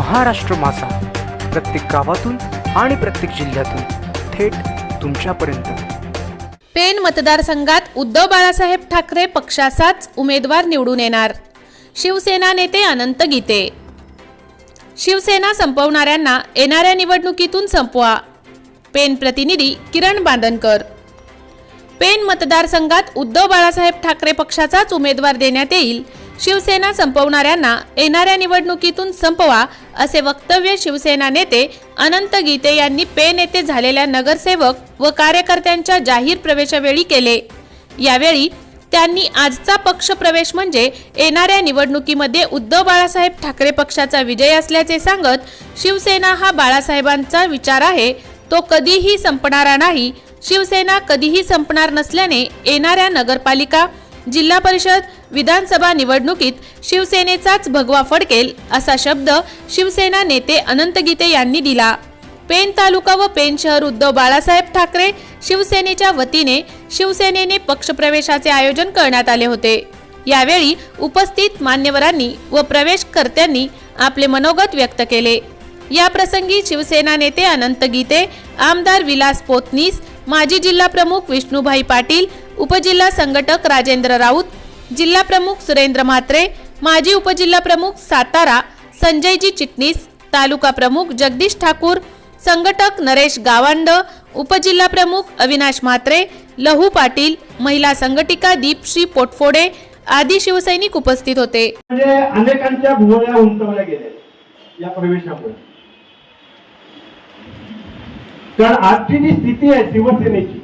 महाराष्ट्र मासा प्रत्येक गावातून आणि प्रत्येक जिल्ह्यातून थेट तुमच्यापर्यंत। पेण मतदारसंघात उद्धव बाळासाहेब ठाकरे पक्षाचाच उमेदवार निवडून येणार। शिवसेना नेते अनंत गीते। शिवसेना संपवणाऱ्यांना येणाऱ्या निवडणुकीतून संपवा। पेण प्रतिनिधी किरण बांधनकर। पेण मतदारसंघात उद्धव बाळासाहेब ठाकरे पक्षाचाच उमेदवार देण्यात येईल। शिवसेना संपवणाऱ्यांना येणाऱ्या निवडणुकीतून संपवा असे वक्तव्य शिवसेना नेते अनंत गीते यांनी पेण येथे झालेल्या नगरसेवक व कार्यकर्त्यांच्या जाहीर प्रवेशावेळी केले। यावेळी त्यांनी आजचा पक्ष प्रवेश म्हणजे येणाऱ्या निवडणुकीमध्ये उद्धव बाळासाहेब ठाकरे पक्षाचा विजय असल्याचे सांगत, शिवसेना हा बाळासाहेबांचा विचार आहे, तो कधीही संपणारा नाही। शिवसेना कधीही संपणार नसल्याने येणाऱ्या नगरपालिका, जिल्हा परिषद, विधानसभा निवडणुकीत शिवसेनेचाच भगवा फडकेल असा शब्द शिवसेना नेते अनंत गीते यांनी दिला। पेण तालुका व पेण शहर उद्धव बाळासाहेब ठाकरे शिवसेनेच्या वतीने शिवसेनेने पक्षप्रवेशाचे आयोजन करण्यात आले होते। यावेळी उपस्थित मान्यवरांनी व प्रवेशकर्त्यांनी आपले मनोगत व्यक्त केले। या प्रसंगी शिवसेना नेते अनंत गीते, आमदार विलास पोतनीस, माजी जिल्हा प्रमुख विष्णुभाई पाटील, उपजिल्हा संघटक राजेंद्र राऊत, जिल्हा प्रमुख सुरेंद्र म्हात्रे, माजी उपजिल्हा प्रमुख सातारा संजयजी चिटणीस, तालुका प्रमुख जगदीश ठाकूर, संघटक नरेश गावंड, उपजिल्हा प्रमुख अविनाश म्हात्रे, लहू पाटील, महिला संघटिका दीपश्री पोटफोडे आदी शिवसैनिक उपस्थित होते। म्हणजे अनेकांच्या भुवया उंचावल्या गेल्या या प्रवेशामुळे। कारण आजची जी स्थिती आहे शिवसेनेची,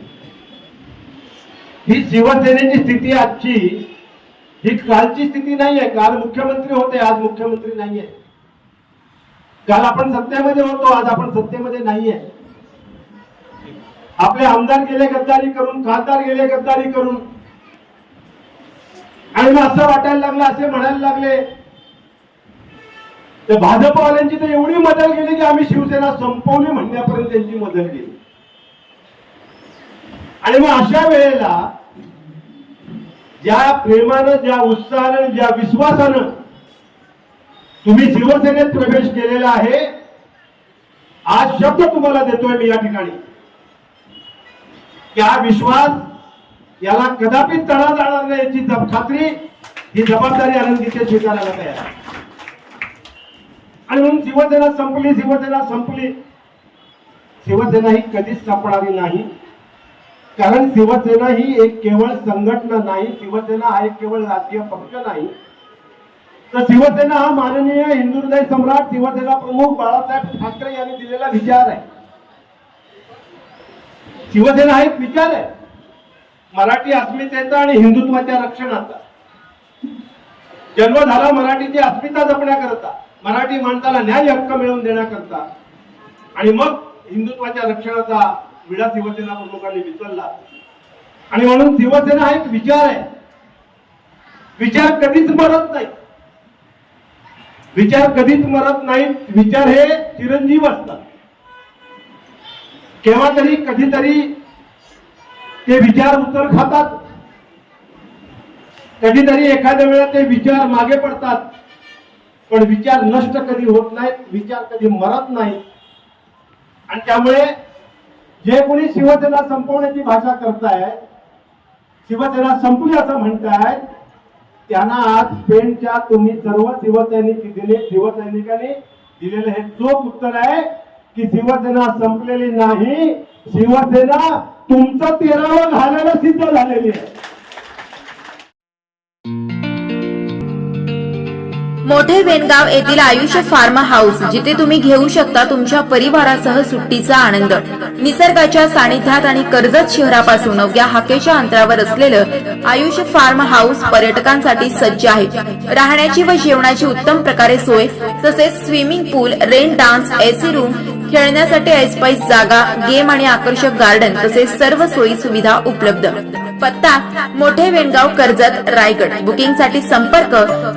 ही शिवसेनेची स्थिती आजची ही कालची स्थिती नाहीये। काल मुख्यमंत्री होते, आज मुख्यमंत्री नाहीये। काल आपण सत्तेमध्ये होतो, आज आपण सत्तेमध्ये नाहीये। आपले आमदार गेले गद्दारी करून, खासदार गेले गद्दारी करून, आणि मग असं वाटायला लागलं, असे म्हणायला लागले तर भाजपवाल्यांची तर एवढी मदत गेली की आम्ही शिवसेना संपवली म्हणण्यापर्यंत त्यांची मदत गेली। आणि मग अशा वेळेला ज्या प्रेमानं, ज्या उत्साहानं, ज्या विश्वासानं तुम्ही शिवसेनेत प्रवेश केलेला आहे, आज शब्द तुम्हाला देतोय मी या ठिकाणी की हा विश्वास याला कदापि तडा जाणार नाही याची खात्री, ही जबाबदारी आनंद गीते स्वीकारायला तयार आहे। आणि म्हणून शिवसेना संपली, शिवसेना संपली, शिवसेना ही कधीच संपणारी नाही। कारण शिवसेना ही एक केवळ संघटना नाही, शिवसेना हा एक केवळ राजकीय पक्ष नाही, तर शिवसेना हा माननीय हिंदू हृदय सम्राट शिवसेना प्रमुख बाळासाहेब ठाकरे यांनी दिलेला विचार आहे। शिवसेना हा एक विचार आहे, मराठी अस्मितेचा आणि हिंदुत्वाच्या रक्षणाचा। जन्म झाला मराठीची अस्मिता जपण्याकरता, मराठी माणसाला न्याय हक्क मिळवून देण्याकरता, आणि मग हिंदुत्वाच्या रक्षणाचा विडा शिवसेना प्रमुखांनी विसरला। आणि म्हणून शिवसेना हा एक विचार आहे, विचार कधीच मरत नाही, विचार कधीच मरत नाही। विचार हे चिरंजीव असतात, केव्हा तरी कधीतरी ते विचार उचल खातात, कधीतरी एखाद्या वेळा ते विचार मागे पडतात, पण विचार नष्ट कधी होत नाहीत, विचार कधी मरत नाही। आणि त्यामुळे जे कोणी शिवसेना संपवण्याची भाषा करतायत, शिवसेना संपली असं म्हणतायत, त्यांना आज पेणच्या तुम्ही सर्व शिवसैनिकांनी दिलेलं हे चोख उत्तर आहे की शिवसेना संपलेली नाही, शिवसेना तुमचं 13वं झालेलं सिद्ध झालेली आहे। मोठे वेणगाव येथील आयुष्य फार्म हाऊस, जिथे तुम्ही घेऊ शकता तुमच्या परिवारासह सुट्टीचा आनंद। निसर्गाच्या सानिध्यात आणि कर्जत शहरापासून अवघ्या हाकेच्या अंतरावर असलेलं आयुष्य फार्म हाऊस पर्यटकांसाठी सज्ज आहे। राहण्याची व जेवणाची उत्तम प्रकारे सोय, तसेच स्विमिंग पूल, रेन डान्स, एसी रूम, खेळण्यासाठी ऐसपैस जागा, गेम आणि आकर्षक गार्डन तसेच सर्व सोयी सुविधा उपलब्ध। पत्ता मोठे वेणगाव, कर्जत, रायगड। बुकिंग साठी संपर्क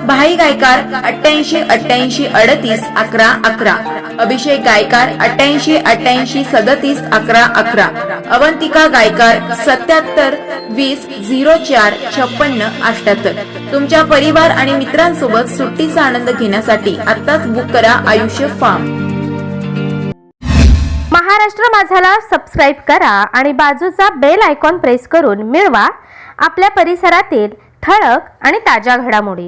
भाई गायकार 88 88 38 11 11, अभिषेक गायकार 88 88 37 11 11, अवंतिका गायकार 77 20 04 56 78. तुमच्या परिवार आणि मित्रांसोबत सुट्टीचा आनंद घेण्यासाठी आत्ताच बुक करा आयुष्य फार्म. महाराष्ट्र माझाला सबस्क्राईब करा आणि बाजूचा बेल आयकॉन प्रेस करून मिळवा आपल्या परिसरातील ठळक आणि ताज्या घडामोडी.